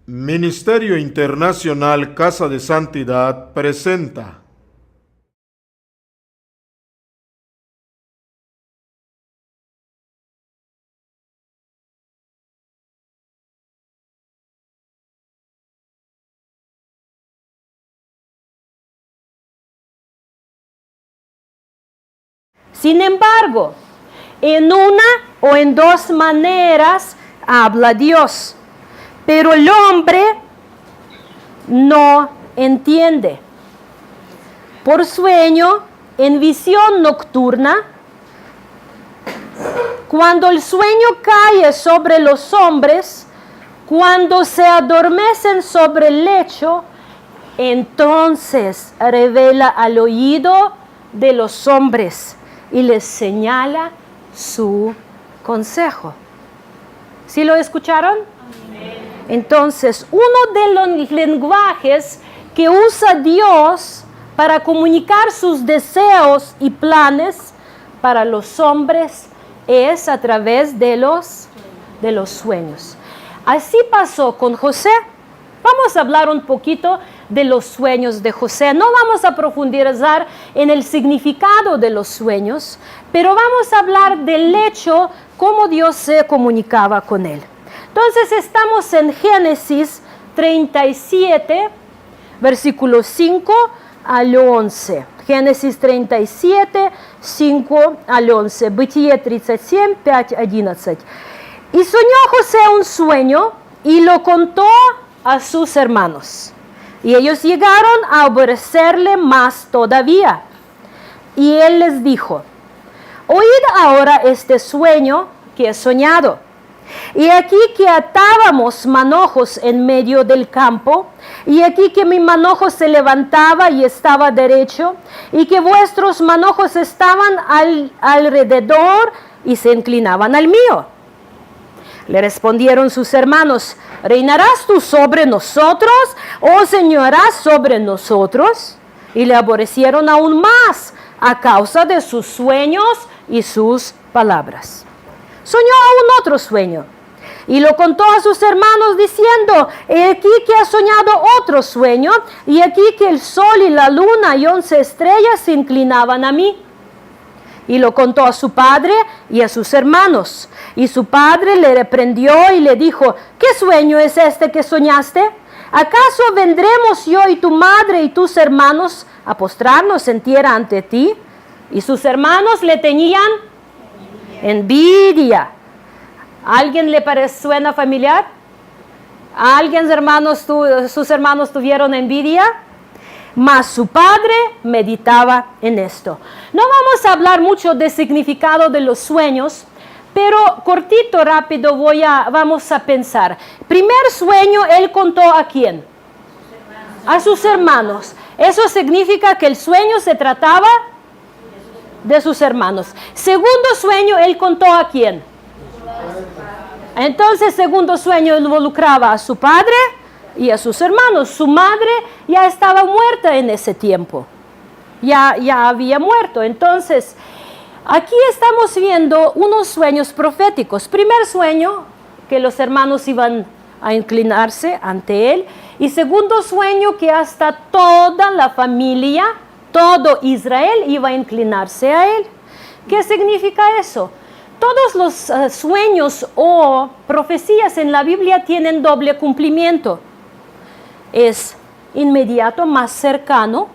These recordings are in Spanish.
Ministerio Internacional Casa de Santidad presenta Sin embargo, en una o en dos maneras habla Dios, pero el hombre no entiende. Por sueño, en visión nocturna, cuando el sueño cae sobre los hombres, cuando se adormecen sobre el lecho, entonces revela al oído de los hombres y les señala su consejo. ¿Sí lo escucharon? Amén. Entonces, uno de los lenguajes que usa Dios para comunicar sus deseos y planes para los hombres es a través de los sueños. Así pasó con José. Vamos a hablar un poquito de los sueños de José. No vamos a profundizar en el significado de los sueños, pero vamos a hablar del hecho, cómo Dios se comunicaba con él. Entonces estamos en Génesis 37, versículos 5 al 11. Génesis 37, 5 al 11. Бытие 37, 5, 11. Y soñó José un sueño y lo contó a sus hermanos. Y ellos llegaron a aborrecerle más todavía. Y él les dijo: oíd ahora este sueño que he soñado. Y aquí que atábamos manojos en medio del campo, y aquí que mi manojo se levantaba y estaba derecho, y que vuestros manojos estaban alrededor y se inclinaban al mío. Le respondieron sus hermanos: ¿reinarás tú sobre nosotros o señorarás sobre nosotros? Y le aborrecieron aún más a causa de sus sueños y sus palabras. Soñó aún otro sueño y lo contó a sus hermanos diciendo: he aquí que ha soñado otro sueño, y aquí que el sol y la luna y 11 estrellas se inclinaban a mí. Y lo contó a su padre y a sus hermanos. Y su padre le reprendió y le dijo: ¿qué sueño es este que soñaste? ¿Acaso vendremos yo y tu madre y tus hermanos a postrarnos en tierra ante ti? Y sus hermanos le tenían envidia. ¿A alguien le suena familiar? ¿A alguien sus hermanos tuvieron envidia? Mas su padre meditaba en esto. No vamos a hablar mucho del significado de los sueños, pero cortito, rápido vamos a pensar. Primer sueño, él contó ¿a quién? A sus hermanos. Eso significa que el sueño se trataba de sus hermanos. Segundo sueño, él contó ¿a quién? Entonces, segundo sueño involucraba a su padre y a sus hermanos. Su madre ya estaba muerta en ese tiempo. Ya había muerto. Entonces, aquí estamos viendo unos sueños proféticos. Primer sueño, que los hermanos iban a inclinarse ante él. Y segundo sueño, que hasta toda la familia, todo Israel iba a inclinarse a él. ¿Qué significa eso? Todos los sueños o profecías en la Biblia tienen doble cumplimiento. Es inmediato, más cercano,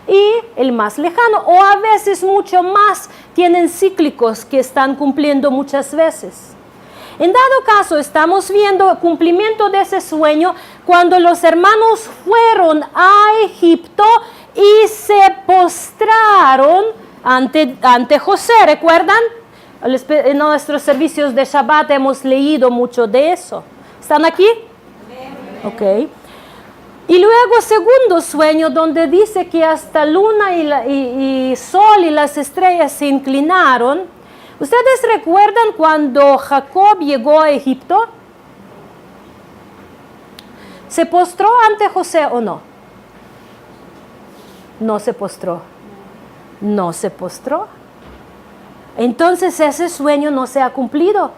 y el más lejano, o a veces mucho más, tienen cíclicos que están cumpliendo muchas veces. En dado caso, estamos viendo el cumplimiento de ese sueño cuando los hermanos fueron a Egipto y se postraron ante José. ¿Recuerdan? En nuestros servicios de Shabbat hemos leído mucho de eso. ¿Están aquí? Ok. Y luego segundo sueño, donde dice que hasta luna y sol y las estrellas se inclinaron. ¿Ustedes recuerdan cuando Jacob llegó a Egipto? ¿Se postró ante José o no? No se postró. No se postró. Entonces ese sueño no se ha cumplido.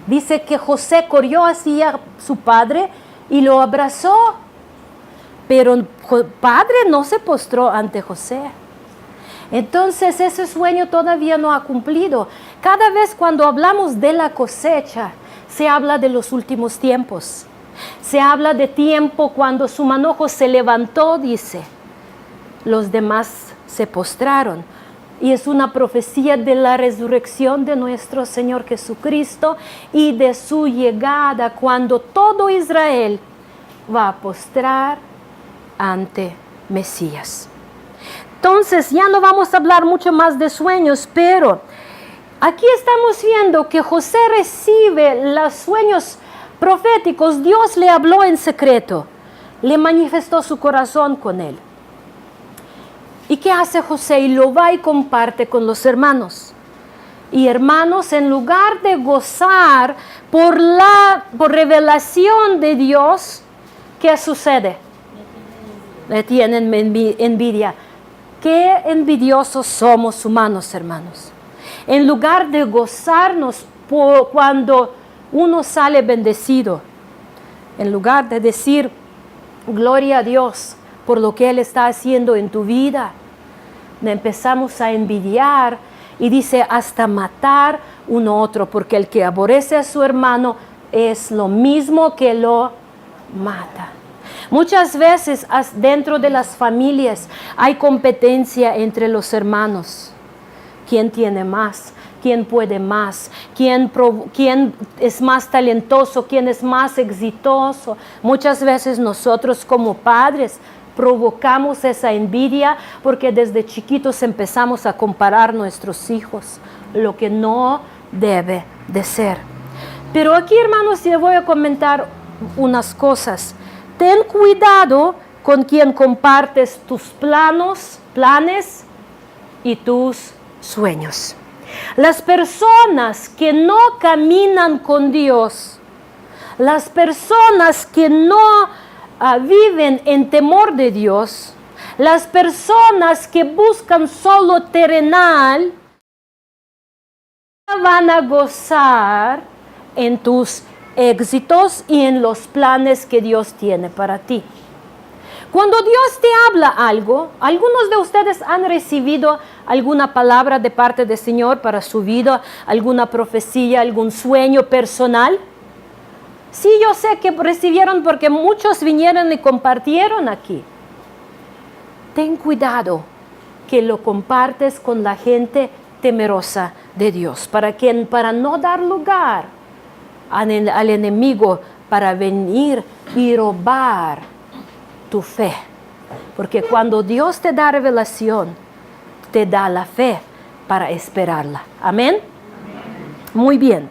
Dice que José corrió hacia su padre y lo abrazó. Pero el padre no se postró ante José. Entonces ese sueño todavía no ha cumplido. Cada vez cuando hablamos de la cosecha, se habla de los últimos tiempos. Se habla de tiempo cuando su manojo se levantó, dice. Los demás se postraron. Y es una profecía de la resurrección de nuestro Señor Jesucristo y de su llegada cuando todo Israel va a postrar ante Mesías. Entonces ya no vamos a hablar mucho más de sueños, pero aquí estamos viendo que José recibe los sueños proféticos. Dios le habló en secreto, le manifestó su corazón con él. ¿Y qué hace José? Y lo va y comparte con los hermanos. Y hermanos, en lugar de gozar por revelación de Dios, ¿qué sucede? Le tienen envidia. Qué envidiosos somos humanos, hermanos. En lugar de gozarnos cuando uno sale bendecido, en lugar de decir gloria a Dios por lo que Él está haciendo en tu vida, empezamos a envidiar y dice hasta matar uno otro, porque el que aborrece a su hermano es lo mismo que lo mata. Muchas veces dentro de las familias hay competencia entre los hermanos. ¿Quién tiene más? ¿Quién puede más? ¿Quién es más talentoso? ¿Quién es más exitoso? Muchas veces nosotros como padres provocamos esa envidia porque desde chiquitos empezamos a comparar nuestros hijos, lo que no debe de ser. Pero aquí, hermanos, les voy a comentar unas cosas. Ten cuidado con quien compartes tus planes y tus sueños. Las personas que no caminan con Dios, las personas que no viven en temor de Dios, las personas que buscan solo terrenal, van a gozar en tus éxitos y en los planes que Dios tiene para ti. Cuando Dios te habla algo, ¿algunos de ustedes han recibido alguna palabra de parte del Señor para su vida, alguna profecía, algún sueño personal? Sí, yo sé que recibieron porque muchos vinieron y compartieron aquí. Ten cuidado que lo compartes con la gente temerosa de Dios, para no dar lugar al enemigo para venir y robar tu fe. Porque cuando Dios te da revelación, te da la fe para esperarla. ¿Amén? Muy bien.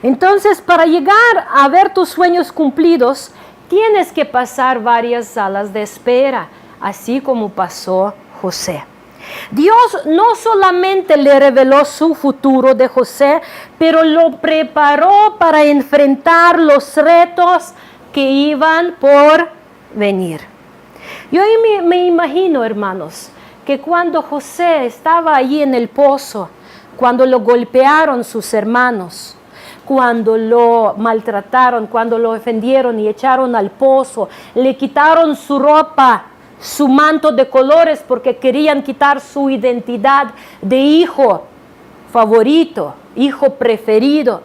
Entonces, para llegar a ver tus sueños cumplidos, tienes que pasar varias salas de espera, así como pasó José. Dios no solamente le reveló su futuro de José, pero lo preparó para enfrentar los retos que iban por venir. Yo me imagino, hermanos, que cuando José estaba allí en el pozo, cuando lo golpearon sus hermanos, cuando lo maltrataron, cuando lo ofendieron y echaron al pozo, le quitaron su ropa, su manto de colores porque querían quitar su identidad de hijo favorito, hijo preferido.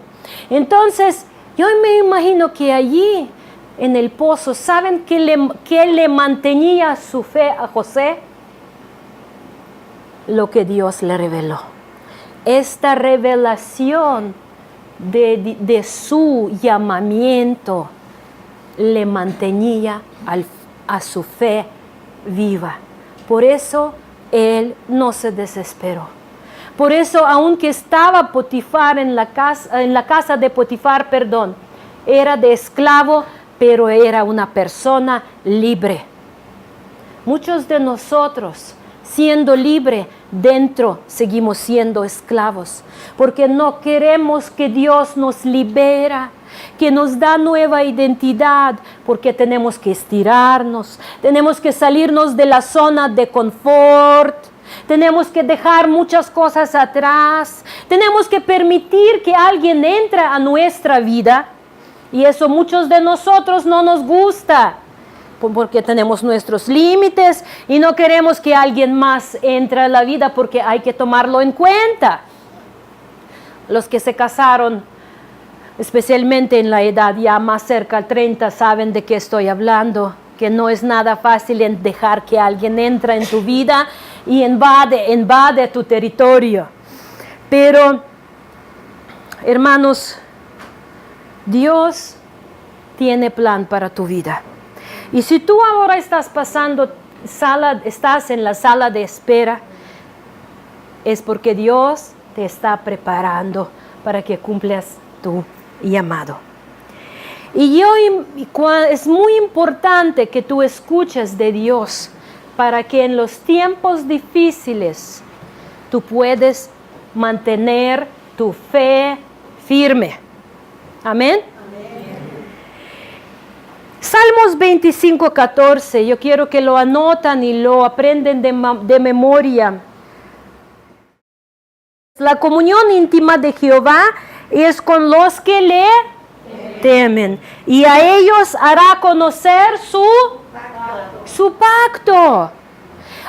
Entonces, yo me imagino que allí en el pozo, ¿saben qué le mantenía su fe a José? Lo que Dios le reveló. Esta revelación de su llamamiento le mantenía a su fe viva. Por eso él no se desesperó. Por eso, aunque estaba Potifar en la casa de Potifar, era de esclavo, pero era una persona libre. Muchos de nosotros, siendo libre, dentro seguimos siendo esclavos, porque no queremos que Dios nos libera, que nos da nueva identidad, porque tenemos que estirarnos, tenemos que salirnos de la zona de confort, tenemos que dejar muchas cosas atrás, tenemos que permitir que alguien entre a nuestra vida, y eso muchos de nosotros no nos gusta, porque tenemos nuestros límites y no queremos que alguien más entre a la vida porque hay que tomarlo en cuenta. Los que se casaron, especialmente en la edad ya más cerca al 30, saben de qué estoy hablando, que no es nada fácil en dejar que alguien entre en tu vida y invade tu territorio. Pero, hermanos, Dios tiene plan para tu vida. Y si tú ahora estás estás en la sala de espera, es porque Dios te está preparando para que cumplas tu llamado. Y es muy importante que tú escuches de Dios para que en los tiempos difíciles tú puedes mantener tu fe firme. Amén. Salmos 25:14, yo quiero que lo anotan y lo aprenden de memoria. La comunión íntima de Jehová es con los que le temen, y a ellos hará conocer su pacto.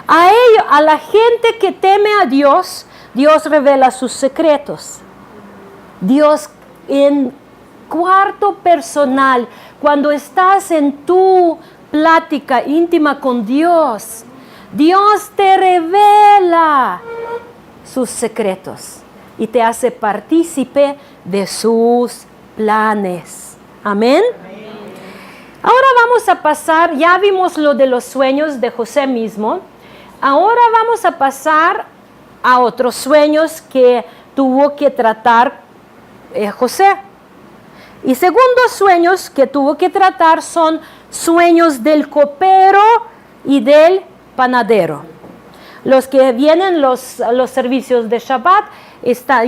A la gente que teme a Dios, Dios revela sus secretos. Dios en cuarto personal, cuando estás en tu plática íntima con Dios, Dios te revela sus secretos y te hace partícipe de sus planes. Amén. Ahora vamos a pasar, ya vimos lo de los sueños de José mismo. Ahora vamos a pasar a otros sueños que tuvo que tratar José. Y segundos sueños que tuvo que tratar son sueños del copero y del panadero. Los que vienen a los servicios de Shabbat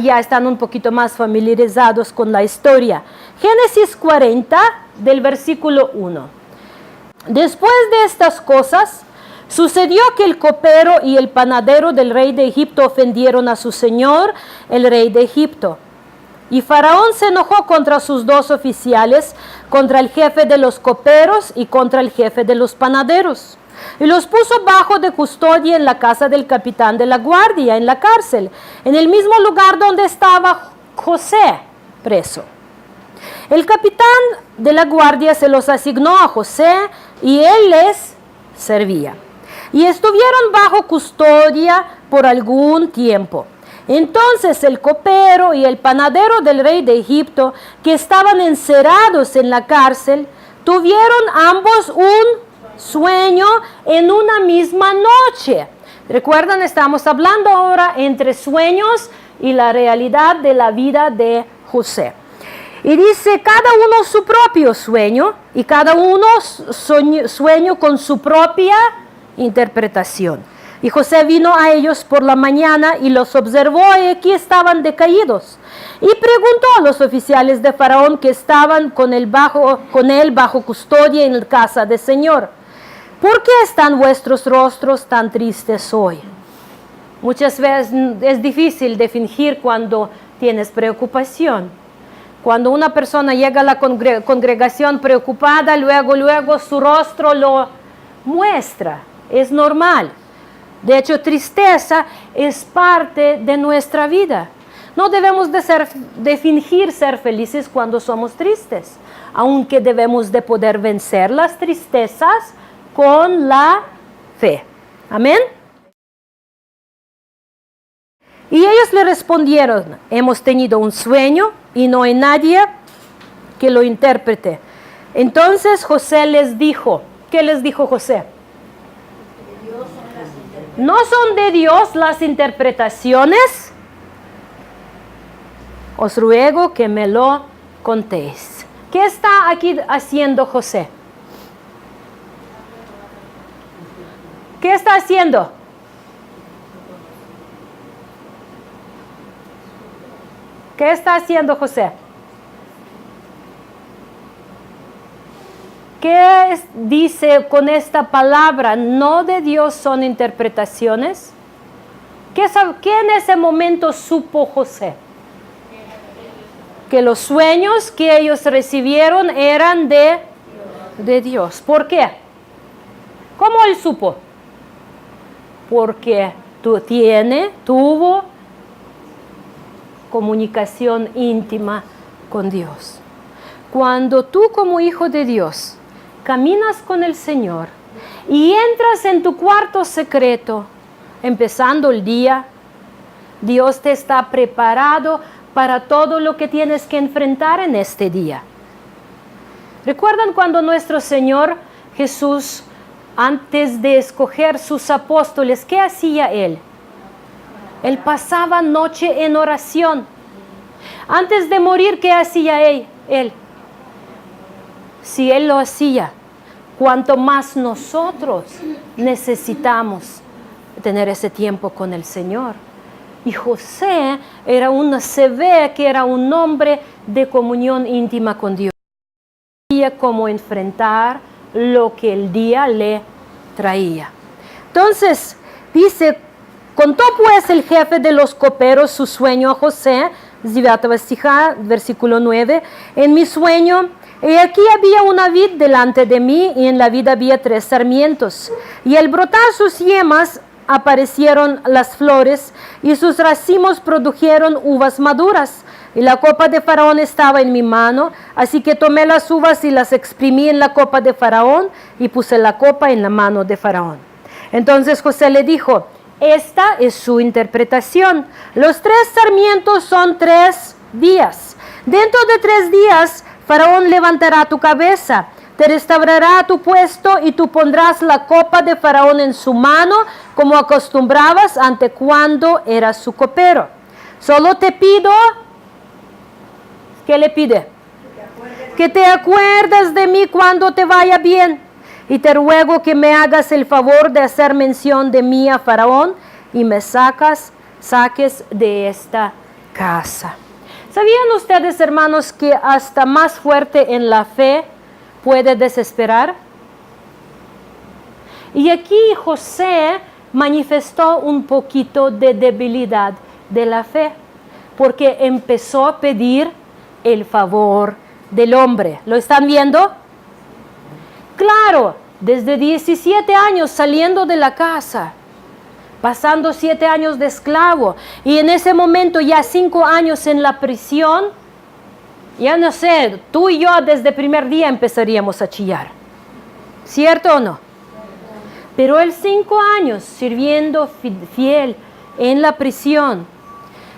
ya están un poquito más familiarizados con la historia. Génesis 40, del versículo 1. Después de estas cosas, sucedió que el copero y el panadero del rey de Egipto ofendieron a su señor, el rey de Egipto. Y Faraón se enojó contra sus dos oficiales, contra el jefe de los coperos y contra el jefe de los panaderos. Y los puso bajo de custodia en la casa del capitán de la guardia, en la cárcel, en el mismo lugar donde estaba José preso. El capitán de la guardia se los asignó a José y él les servía. Y estuvieron bajo custodia por algún tiempo. Entonces el copero y el panadero del rey de Egipto, que estaban encerrados en la cárcel, tuvieron ambos un sueño en una misma noche. Recuerdan, estamos hablando ahora entre sueños y la realidad de la vida de José. Y dice, cada uno su propio sueño y cada uno sueño con su propia interpretación. Y José vino a ellos por la mañana y los observó y aquí estaban decaídos. Y preguntó a los oficiales de Faraón que estaban con él bajo custodia en la casa del Señor: ¿por qué están vuestros rostros tan tristes hoy? Muchas veces es difícil de fingir cuando tienes preocupación. Cuando una persona llega a la congregación preocupada, luego su rostro lo muestra. Es normal. De hecho, tristeza es parte de nuestra vida. No debemos de fingir ser felices cuando somos tristes, aunque debemos de poder vencer las tristezas con la fe. Amén. Y ellos le respondieron: hemos tenido un sueño y no hay nadie que lo interprete. Entonces José les dijo, ¿qué les dijo José? ¿No son de Dios las interpretaciones? Os ruego que me lo contéis. ¿Qué está aquí haciendo José? ¿Qué está haciendo? ¿Qué está haciendo José? ¿Qué dice con esta palabra? ¿No de Dios son interpretaciones? ¿Qué en ese momento supo José? Que los sueños que ellos recibieron eran de Dios. ¿Por qué? ¿Cómo él supo? Porque tuvo comunicación íntima con Dios. Cuando tú como hijo de Dios caminas con el Señor y entras en tu cuarto secreto, empezando el día, Dios te está preparado para todo lo que tienes que enfrentar en este día. ¿Recuerdan cuando nuestro Señor Jesús, antes de escoger sus apóstoles, qué hacía Él? Él pasaba noche en oración. Antes de morir, ¿qué hacía Él? Si Él lo hacía, cuanto más nosotros necesitamos tener ese tiempo con el Señor. Y José se ve que era un hombre de comunión íntima con Dios. Sabía cómo enfrentar lo que el día le traía. Entonces, dice, contó pues el jefe de los coperos su sueño a José, versículo 9, en mi sueño, y aquí había una vid delante de mí, y en la vid había 3 sarmientos, y al brotar sus yemas aparecieron las flores, y sus racimos produjeron uvas maduras, y la copa de Faraón estaba en mi mano, así que tomé las uvas y las exprimí en la copa de Faraón, y puse la copa en la mano de Faraón. Entonces José le dijo, esta es su interpretación, los 3 sarmientos son 3 días, dentro de 3 días, Faraón levantará tu cabeza, te restaurará tu puesto y tú pondrás la copa de Faraón en su mano como acostumbrabas ante cuando eras su copero. Solo te pido, ¿qué le pide? Que te acuerdes de mí cuando te vaya bien. Y te ruego que me hagas el favor de hacer mención de mí a Faraón y me saques de esta casa. ¿Sabían ustedes, hermanos, que hasta más fuerte en la fe puede desesperar? Y aquí José manifestó un poquito de debilidad de la fe, porque empezó a pedir el favor del hombre. ¿Lo están viendo? Claro, desde 17 años saliendo de la casa, pasando 7 años de esclavo, y en ese momento ya 5 años en la prisión, ya no sé, tú y yo desde el primer día empezaríamos a chillar, ¿cierto o no? Pero él 5 años sirviendo fiel en la prisión,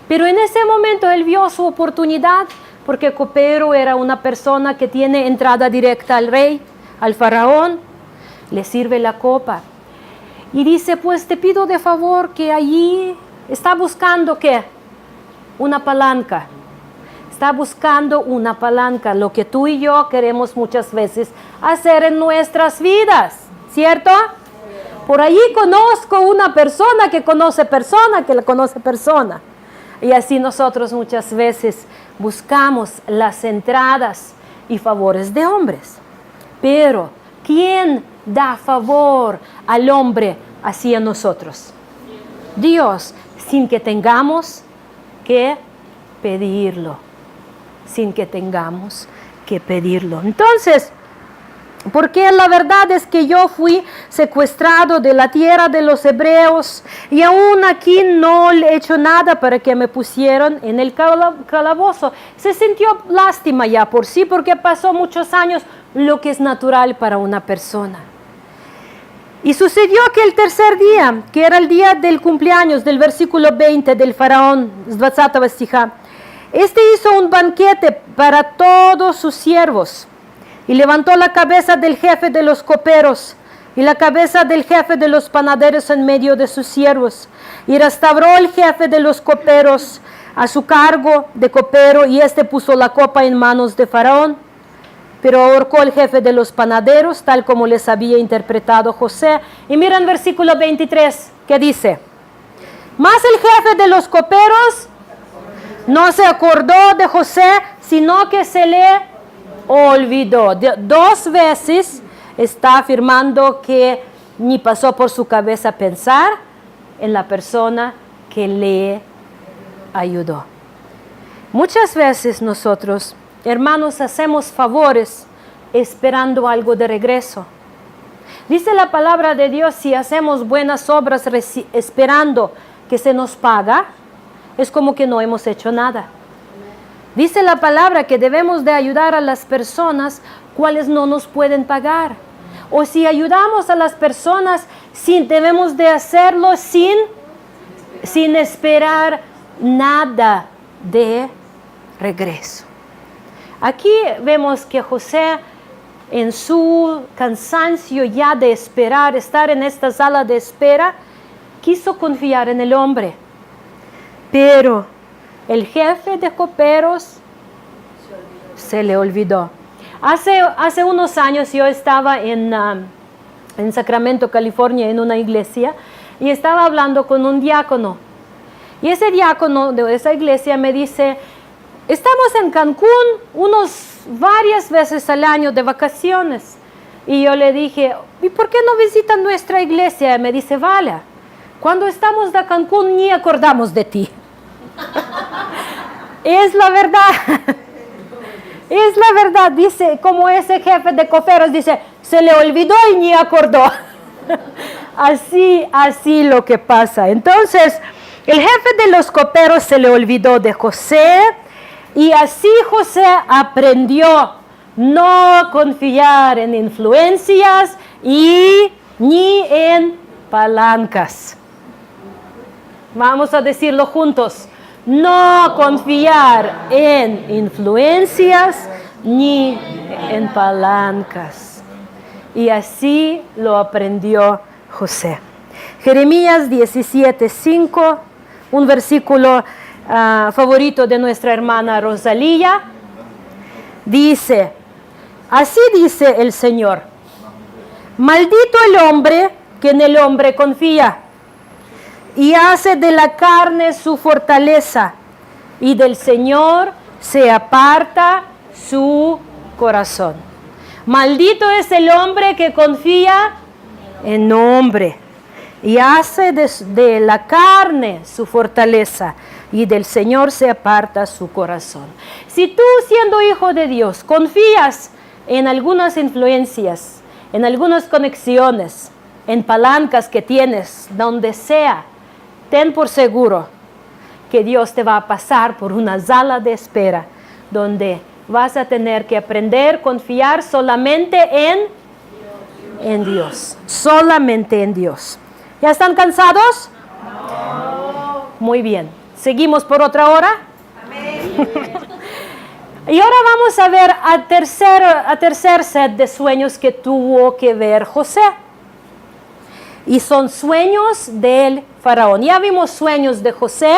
pero en ese momento él vio su oportunidad, porque copero era una persona que tiene entrada directa al rey, al faraón, le sirve la copa. Y dice, pues te pido de favor que allí está buscando, ¿qué? Una palanca. Está buscando una palanca, lo que tú y yo queremos muchas veces hacer en nuestras vidas, ¿cierto? Por allí conozco una persona que conoce persona, que la conoce persona. Y así nosotros muchas veces buscamos las entradas y favores de hombres. Pero, ¿quién da favor al hombre hacia nosotros? Dios, sin que tengamos que pedirlo. Sin que tengamos que pedirlo. Entonces, porque la verdad es que yo fui secuestrado de la tierra de los hebreos y aún aquí no le he hecho nada para que me pusieran en el calabozo. Se sintió lástima ya por sí, porque pasó muchos años, lo que es natural para una persona. Y sucedió que el tercer día, que era el día del cumpleaños del versículo 20 del faraón, este hizo un banquete para todos sus siervos y levantó la cabeza del jefe de los coperos y la cabeza del jefe de los panaderos en medio de sus siervos, y restauró el jefe de los coperos a su cargo de copero, y éste puso la copa en manos de Faraón. Pero ahorcó el jefe de los panaderos, tal como les había interpretado José. Y miren versículo 23, que dice: mas el jefe de los coperos no se acordó de José, sino que se le olvidó. 2 veces está afirmando que ni pasó por su cabeza pensar en la persona que le ayudó. Muchas veces nosotros, hermanos, hacemos favores esperando algo de regreso. Dice la palabra de Dios, si hacemos buenas obras esperando que se nos paga, es como que no hemos hecho nada. Dice la palabra que debemos de ayudar a las personas cuales no nos pueden pagar. O si ayudamos a las personas, debemos de hacerlo sin esperar nada de regreso. Aquí vemos que José, en su cansancio ya de esperar, estar en esta sala de espera, quiso confiar en el hombre. Pero el jefe de coperos se le olvidó. Hace unos años yo estaba en Sacramento, California, en una iglesia, y estaba hablando con un diácono. Y ese diácono de esa iglesia me dice, estamos en Cancún varias veces al año de vacaciones. Y yo le dije, ¿y por qué no visitan nuestra iglesia? Y me dice, vale, cuando estamos de Cancún ni acordamos de ti. Es la verdad. Es la verdad, dice, como ese jefe de coperos dice, se le olvidó y ni acordó. Así lo que pasa. Entonces, el jefe de los coperos se le olvidó de José, y así José aprendió no confiar en influencias ni en palancas. Vamos a decirlo juntos. No confiar en influencias ni en palancas. Y así lo aprendió José. Jeremías 17:5, un versículo favorito de nuestra hermana Rosalía, dice, así dice el Señor, maldito el hombre que en el hombre confía y hace de la carne su fortaleza, y del Señor se aparta su corazón. Maldito es el hombre que confía en hombre y hace de la carne su fortaleza, y del Señor se aparta su corazón. Si tú, siendo hijo de Dios, confías en algunas influencias, en algunas conexiones, en palancas que tienes, donde sea, ten por seguro que Dios te va a pasar por una sala de espera donde vas a tener que aprender a confiar solamente en Dios. Solamente en Dios. ¿Ya están cansados? No. Muy bien. ¿Seguimos por otra hora? Amén. Y ahora vamos a ver a tercer set de sueños que tuvo que ver José. Y son sueños del faraón. Ya vimos sueños de José,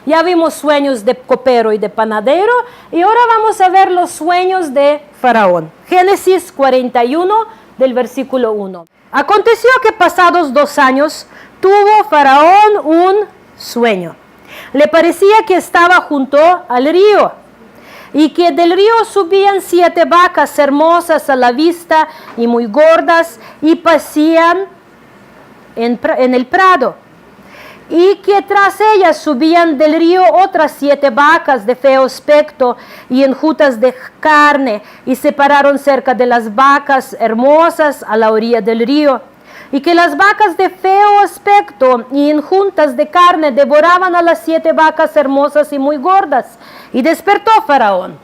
ya vimos sueños de copero y de panadero, y ahora vamos a ver los sueños de faraón. Génesis 41, del versículo 1. Aconteció que pasados 2 años tuvo faraón un sueño. Le parecía que estaba junto al río, y que del río subían 7 vacas hermosas a la vista y muy gordas, y pasían en el prado, y que tras ellas subían del río otras 7 vacas de feo aspecto y enjutas de carne, y se pararon cerca de las vacas hermosas a la orilla del río, y que las vacas de feo aspecto y enjutas de carne devoraban a las 7 vacas hermosas y muy gordas, y despertó Faraón.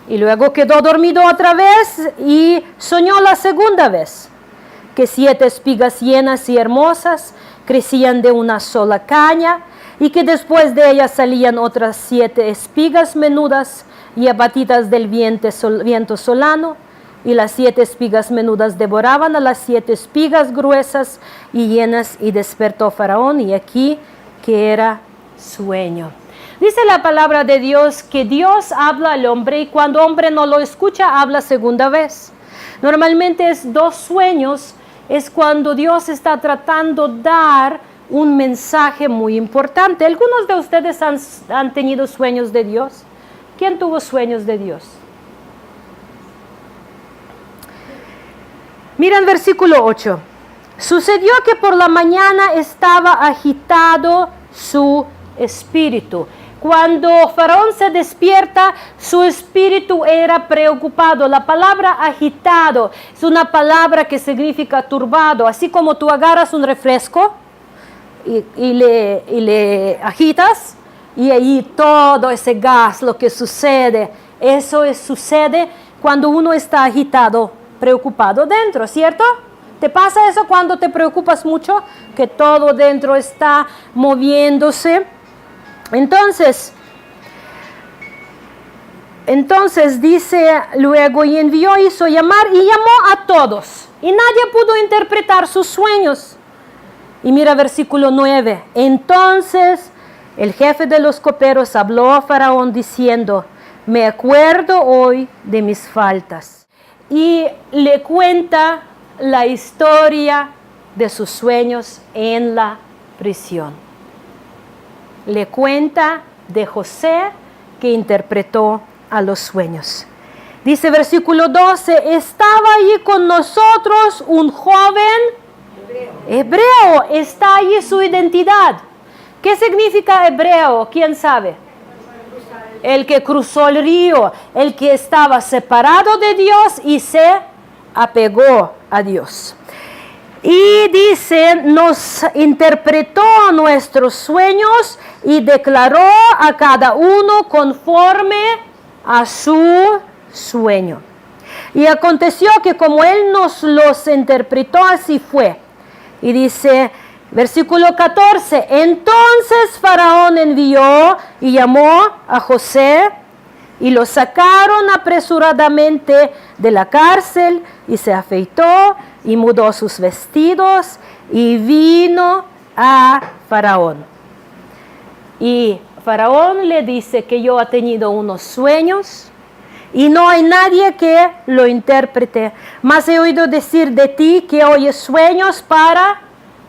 Y luego quedó dormido otra vez y soñó la segunda vez, que 7 espigas llenas y hermosas crecían de una sola caña, y que después de ellas salían otras 7 espigas menudas y abatidas del viento solano, y las 7 espigas menudas devoraban a las 7 espigas gruesas y llenas, y despertó Faraón, y aquí que era sueño. Dice la palabra de Dios que Dios habla al hombre, y cuando el hombre no lo escucha, habla segunda vez. Normalmente es 2 sueños, es cuando Dios está tratando de dar un mensaje muy importante. ¿Algunos de ustedes han tenido sueños de Dios? ¿Quién tuvo sueños de Dios? Miren versículo 8. Sucedió que por la mañana estaba agitado su espíritu. Cuando Faraón se despierta, su espíritu era preocupado. La palabra agitado es una palabra que significa turbado. Así como tú agarras un refresco y le agitas, y ahí todo ese gas, lo que sucede, sucede cuando uno está agitado, preocupado dentro, ¿cierto? ¿Te pasa eso cuando te preocupas mucho? Que todo dentro está moviéndose. Entonces dice luego, y envió, hizo llamar y llamó a todos. Y nadie pudo interpretar sus sueños. Y mira versículo 9. Entonces el jefe de los coperos habló a Faraón diciendo, me acuerdo hoy de mis faltas. Y le cuenta la historia de sus sueños en la prisión. Le cuenta de José que interpretó a los sueños. Dice versículo 12, estaba allí con nosotros un joven hebreo. Está allí su identidad. ¿Qué significa hebreo? ¿Quién sabe? El que cruzó el río, el que estaba separado de Dios y se apegó a Dios. Y dice, nos interpretó nuestros sueños y declaró a cada uno conforme a su sueño. Y aconteció que como él nos los interpretó, así fue. Y dice, versículo 14, entonces Faraón envió y llamó a José y lo sacaron apresuradamente de la cárcel y se afeitó y mudó sus vestidos y vino a Faraón. Y Faraón le dice que yo he tenido unos sueños y no hay nadie que lo interprete, mas he oído decir de ti que oyes sueños para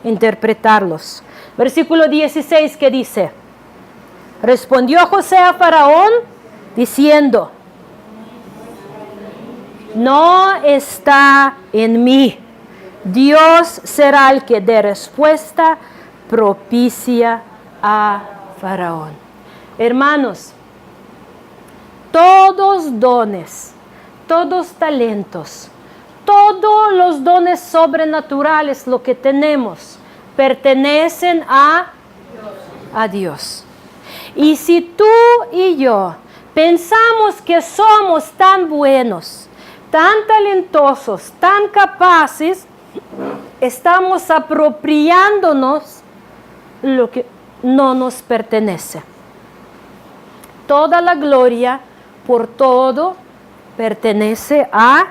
interpretarlos. Versículo 16 que dice, respondió José a Faraón diciendo, no está en mí. Dios será el que dé respuesta propicia a Faraón. Hermanos, todos dones, todos talentos, todos los dones sobrenaturales, lo que tenemos, pertenecen a Dios. Y si tú y yo pensamos que somos tan buenos, tan talentosos, tan capaces, estamos apropiándonos lo que no nos pertenece. Toda la gloria por todo pertenece a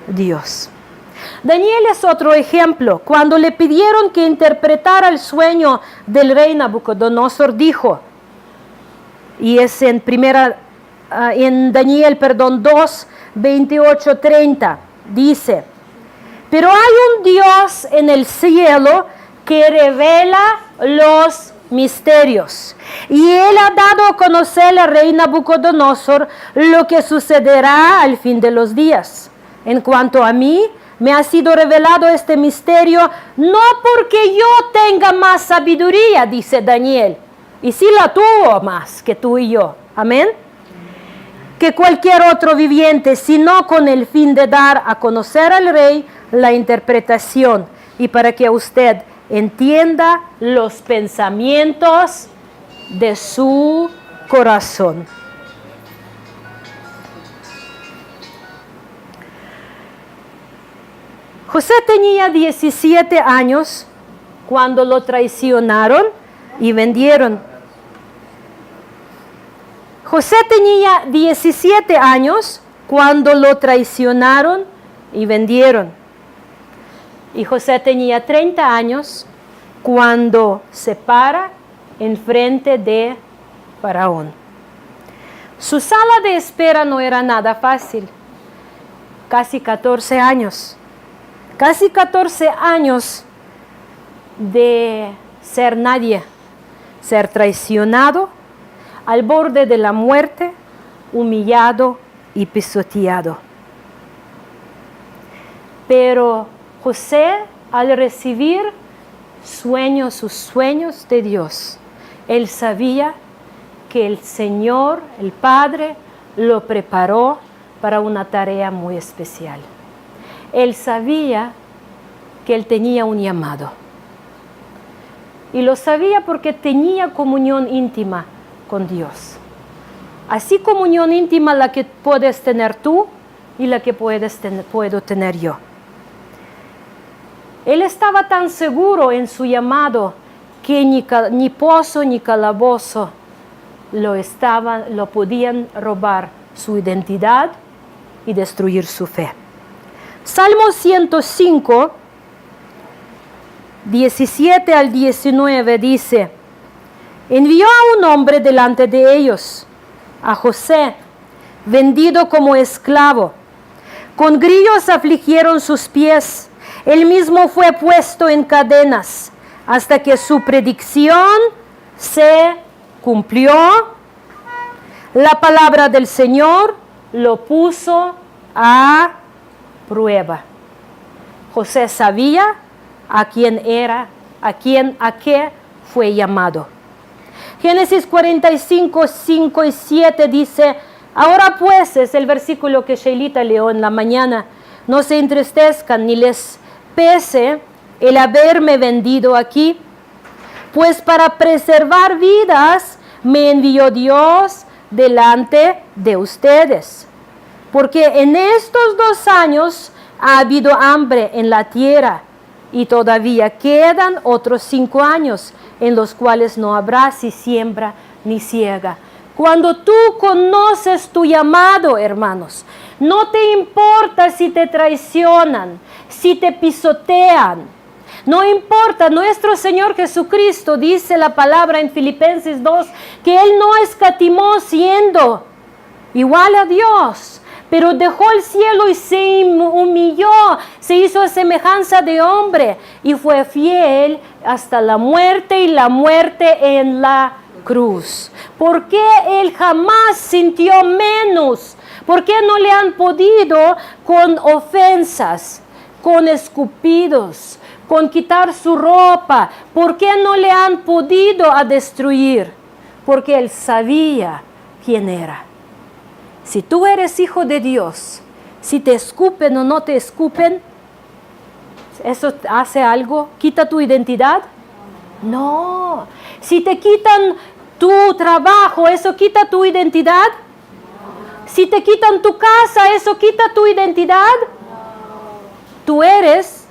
Dios. Daniel es otro ejemplo. Cuando le pidieron que interpretara el sueño del rey Nabucodonosor, dijo, y es en Daniel 2, 28, 30, dice, pero hay un Dios en el cielo que revela los misterios, y él ha dado a conocer al rey Nabucodonosor lo que sucederá al fin de los días. En cuanto a mí, me ha sido revelado este misterio, no porque yo tenga más sabiduría, dice Daniel, y sí la tuvo más que tú y yo, amén, que cualquier otro viviente, sino con el fin de dar a conocer al rey la interpretación, y para que usted entienda los pensamientos de su corazón. José tenía 17 años cuando lo traicionaron y vendieron. José tenía 17 años cuando lo traicionaron y vendieron. Y José tenía 30 años cuando se para enfrente de Faraón. Su sala de espera no era nada fácil. Casi 14 años. Casi 14 años de ser nadie, ser traicionado, al borde de la muerte, humillado y pisoteado. Pero José al recibir sus sueños de Dios, él sabía que el Señor, el Padre, lo preparó para una tarea muy especial. Él sabía que él tenía un llamado. Y lo sabía porque tenía comunión íntima con Dios. Así comunión íntima la que puedes tener tú y la que puedo tener yo. Él estaba tan seguro en su llamado que ni pozo ni calabozo lo podían robar su identidad y destruir su fe. Salmo 105, 17 al 19 dice: envió a un hombre delante de ellos, a José, vendido como esclavo. Con grillos afligieron sus pies. Él mismo fue puesto en cadenas hasta que su predicción se cumplió. La palabra del Señor lo puso a prueba. José sabía a quién era, a qué fue llamado. Génesis 45, 5 y 7 dice: ahora pues, es el versículo que Sheilita leyó en la mañana, no se entristezcan ni les pese el haberme vendido aquí, pues para preservar vidas me envió Dios delante de ustedes. Porque en estos 2 años ha habido hambre en la tierra y todavía quedan otros 5 años en los cuales no habrá si siembra ni siega. Cuando tú conoces tu llamado, hermanos, no te importa si te traicionan, si te pisotean. No importa, nuestro Señor Jesucristo dice la palabra en Filipenses 2, que Él no escatimó siendo igual a Dios, pero dejó el cielo y se humilló, se hizo a semejanza de hombre y fue fiel hasta la muerte y la muerte en la cruz. ¿Por qué Él jamás sintió menos? ¿Por qué no le han podido con ofensas, con escupidos, con quitar su ropa? ¿Por qué no le han podido a destruir? Porque Él sabía quién era. Si tú eres hijo de Dios, si te escupen o no te escupen, ¿eso hace algo? ¿Quita tu identidad? No. Si te quitan tu trabajo, ¿eso quita tu identidad? Si te quitan tu casa, ¿eso quita tu identidad? Tú eres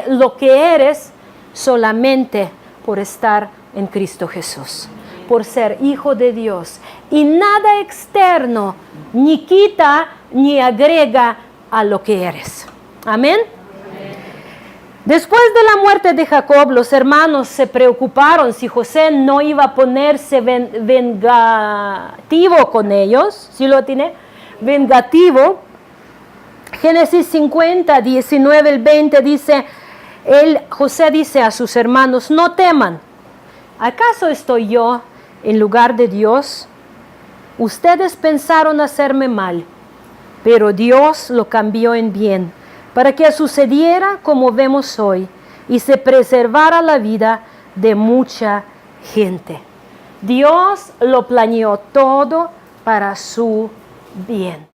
lo que eres solamente por estar en Cristo Jesús, por ser hijo de Dios. Y nada externo ni quita ni agrega a lo que eres. Amén. Después de la muerte de Jacob, los hermanos se preocuparon si José no iba a ponerse vengativo con ellos. ¿Sí lo tiene? Vengativo. Génesis 50, 19 al 20 dice, José dice a sus hermanos: no teman, ¿acaso estoy yo en lugar de Dios? Ustedes pensaron hacerme mal, pero Dios lo cambió en bien, para que sucediera como vemos hoy y se preservara la vida de mucha gente. Dios lo planeó todo para su bien.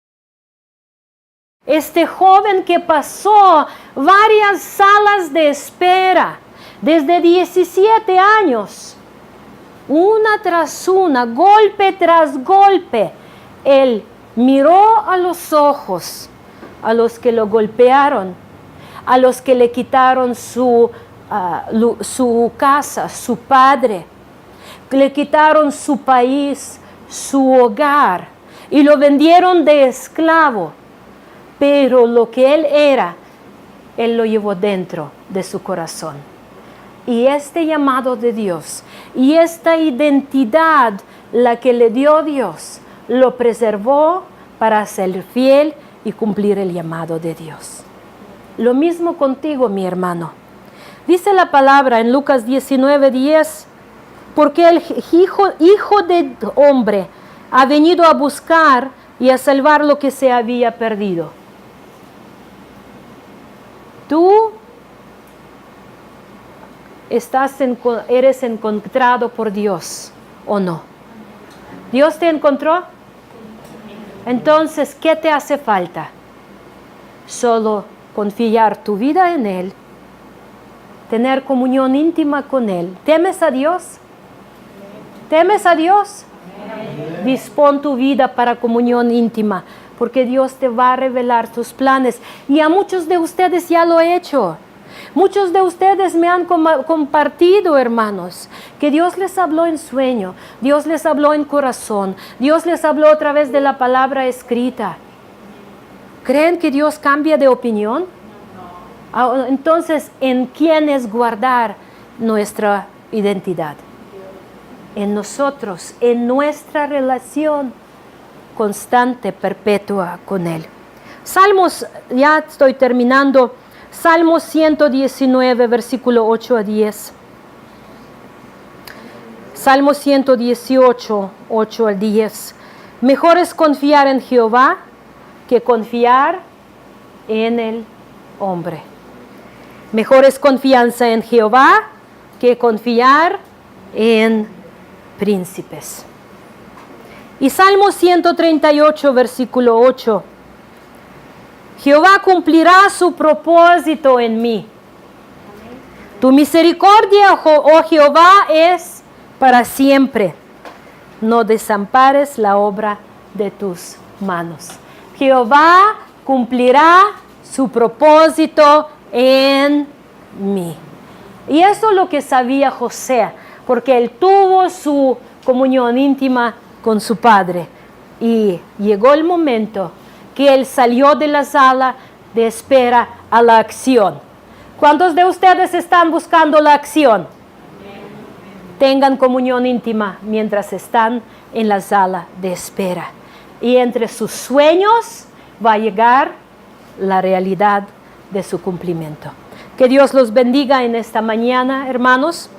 Este joven que pasó varias salas de espera desde 17 años, una tras una, golpe tras golpe, él miró a los ojos a los que lo golpearon, a los que le quitaron su casa, su padre, le quitaron su país, su hogar y lo vendieron de esclavo. Pero lo que él era, él lo llevó dentro de su corazón. Y este llamado de Dios y esta identidad, la que le dio Dios, lo preservó para ser fiel y cumplir el llamado de Dios. Lo mismo contigo, mi hermano. Dice la palabra en Lucas 19:10, porque el hijo de hombre ha venido a buscar y a salvar lo que se había perdido. tú eres encontrado por Dios o no. ¿Dios te encontró? Entonces, ¿qué te hace falta? Solo confiar tu vida en Él, tener comunión íntima con Él. ¿Temes a Dios? ¿Temes a Dios? Dispón tu vida para comunión íntima, porque Dios te va a revelar tus planes. Y a muchos de ustedes ya lo he hecho. Muchos de ustedes me han compartido, hermanos, que Dios les habló en sueño, Dios les habló en corazón, Dios les habló a través de la palabra escrita. ¿Creen que Dios cambia de opinión? Entonces, ¿en quién es guardar nuestra identidad? En nosotros, en nuestra relación constante, perpetua con Él. Salmos, ya estoy terminando, Salmos 119, versículo 8 a 10. Salmo 118, 8 al 10. Mejor es confiar en Jehová que confiar en el hombre. Mejor es confianza en Jehová que confiar en príncipes. Y Salmo 138, versículo 8. Jehová cumplirá su propósito en mí. Tu misericordia, oh Jehová, es para siempre. No desampares la obra de tus manos. Jehová cumplirá su propósito en mí. Y eso es lo que sabía José, porque él tuvo su comunión íntima con su padre. Y llegó el momento que él salió de la sala de espera a la acción. ¿Cuántos de ustedes están buscando la acción? Tengan comunión íntima mientras están en la sala de espera. Y entre sus sueños va a llegar la realidad de su cumplimiento. Que Dios los bendiga en esta mañana, hermanos.